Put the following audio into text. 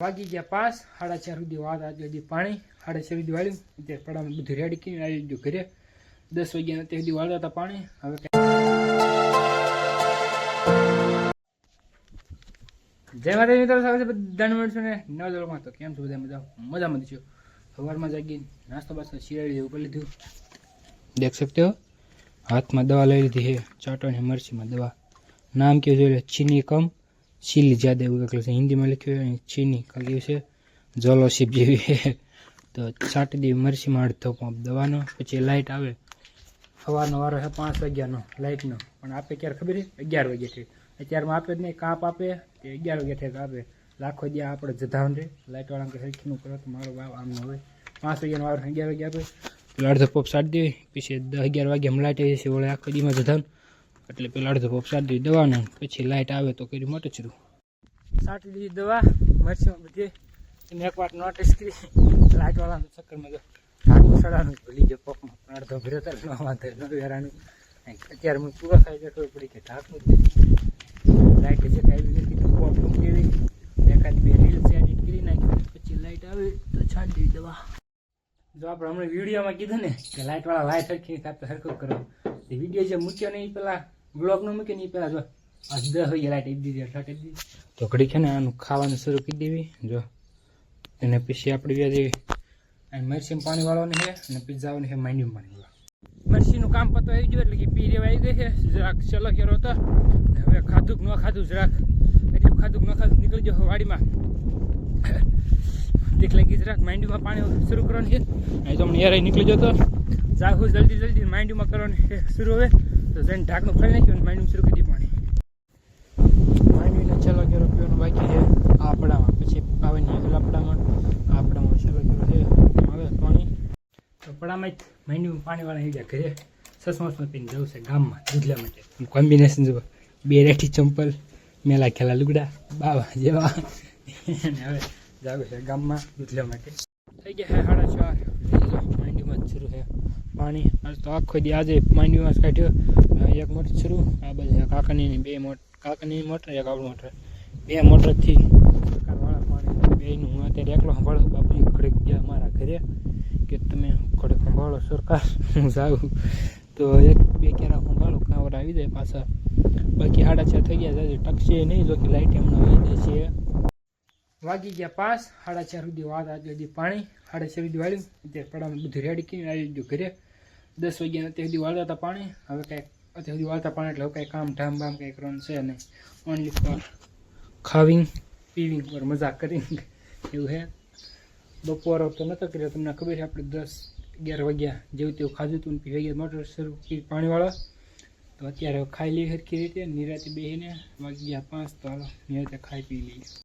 વાગી ગયા 5 4:30 સુધી વાત આજે સુધી પાણી 4:30 સુધી વાળ્યું અત્યારે પડામાં બધું રેડી કરીને આવી ગયું ઘરે 10 વાગ્યા અત્યારે સુધી વાળતા હતા પાણી હવે જય માતા મિત્રો સાથે બધાને મળશું ને નવા દોરમાં તો કેમ છો બધા મજામાં છો સવારમાં જાગી નાસ્તો બાસ્તો શિયાળી જેવું કરી લીધું દેખ सकते हो हाथ में दवा ले ली है चाटनी मिर्ची में दवा नाम क्यों जो चीनी कम चीली ज़्यादा એવું લખેલું છે હિન્દીમાં લખ્યું છે ચીની કાલી છે જોલોશીપ જેવી છે તો છાંટી દેવી મરચીમાં અડધો પંપ દવાનો પછી લાઇટ આવે સવારનો વારો છે 5 વાગ્યાનો લાઇટનો પણ આપે ક્યારે ખબર છે 11 વાગ્યાથી અત્યારમાં આપે જ નહીં કાપ આપે કે 11 વાગ્યાથી આપે લાખો દિયા આપણે જધાવન રે લાઇટવાળા કે સરખીનું કરો તો મારો બાપ આમ ન હોય 5 વાગ્યાનો વારો 11 વાગે આપે પેલા અડધો પંપ સાટી દેવી પછી 10-11 વાગ્યામાં લાઇટ આવી જશે ઓળે આખો દીમાં જધાવન એટલે પેલા અડધો પંપ સાટી દેવી દવાનો પછી લાઇટ આવે તો કરી મોટચરું સાટી દીધી દવા મરચીમાં બધી એને એક વાર નોટિસ કરી લાઇટવાળાનું ચક્કરમાં જો ઢાંકું સડાનું ભૂલી ગયો પંપમાં પણ અડધો ભરે તો ન વાંધો નવું હેરાનું અત્યારે મને પૂરો થાય એટલે પડી કે ઢાંકું જ નહીં લાઇટ જે કાંઈ નથી તો પંપ મૂકી એકાદ બે રીલ્સ એડિટ કરી નાખી પછી લાઇટ આવે તો છાંટી દીધી દવા જો આપણે હમણાં વિડીયોમાં કીધું ને કે લાઇટવાળા લાઇટ સરખી કાપતો સરખો કરો એ વિડીયો જે મૂક્યો ને એ પેલા બ્લોગ નો મૂક્યો ને એ પેલા જો આજ 10 વાગે લાઇટ આપી દીધી છાંટી દીધી તો ઘડી છે ને આનું ખાવાનું શરૂ કરી દેવી જો અને પછી આપણે વ્યા દેવી અને મરચીમાં પાણી વાળવાનું છે અને પીઝાવાનું છે માંડીમાં પાણી વાળવાનું મરચીનું કામ પતો આવી ગયું એટલે કે પી રેવા આવી ગઈ છે જરાક ચલો કર્યો હતો હવે ખાધું કે ન ખાધું જરાક એટલું ખાધું કે ન ખાધું નીકળી ગયો વાડીમાં દેખ લાગી જરાક માંડીમાં પાણી શરૂ કરવાનું છે અહીં તો હમણાં એરાઈ નીકળી જતો જાહું જલ્દી માંડીમાં કરવાનું શરૂ હવે તો જઈને ઢાંકણું ખોલી નાખ્યું અને માંડીમાં શરૂ કરી દીધી પાણી માંડવીને ચલો કેરો પીવાનું બાકી છે આપણામાં પછી આવે ને આપણામાં ચલો કેરો છે આવે પાણી તો પડામાં જ માંડવીમાં પાણીવાળા આવી ગયા ઘરે સસમસમાં પીને જવું છે ગામમાં દૂધલા માટે કોમ્બિનેશન જુઓ બે રેઠી ચંપલ મેલા ખેલા લુગડા બાવા જેવા અને હવે જાવ છે ગામમાં દૂધલા માટે થઈ ગયા છે 4:30 માંડવીમાં જ શરૂ છે પાણી આજ તો આખો દી આજે માંડવીમાં જ કાઢ્યો એક મોટર શરૂ આ બાજુ કાકાની બે મોટર કાકાની મોટર એક આવડું મોટર બે મોટરથી સરકારવાળા પાણી બેનું હું અત્યારે એકલો સંભાળું બાપુજી ઘડીક ગયા મારા ઘરે કે તમે ઘડીક સંભાળો સરકાર હું જાઉં તો એક બે કેરા સંભાળું કાંવર આવી જાય પાછા બાકી 4:30 થઈ ગયા છે ટકશે નહીં જો કે લાઇટ હમણાં આવી જાય છે વાગી ગયા 5 4:30 સુધી વાત આજે સુધી પાણી 4:30 સુધી વાળ્યું અત્યારે પડામાં બધું રેડી કરીને આવી ગયું ઘરે 10 વાગ્યા અત્યારે સુધી વાળતા હતા પાણી હવે કાંઈક અત્યાર સુધી વાળતા પાણી એટલે કંઈ કામ ધામ બામ કંઈ કરવાનું છે નહીં ઓનલી ફોર ખાવિંગ પીવિંગ પર મજાક કરીને એવું છે બપોર તો નહોતો કર્યો તમને ખબર છે આપણે 10-11 વાગ્યા જેવું તેવું ખાધું હતું પી વાગ્યા મોટર શરૂ કરી પાણીવાળા તો અત્યારે ખાઈ લઈએ સરખી રીતે નિરાતે બેસીને વાગી ગયા 5 તો હાલો નિરાતે ખાઈ પી લઈએ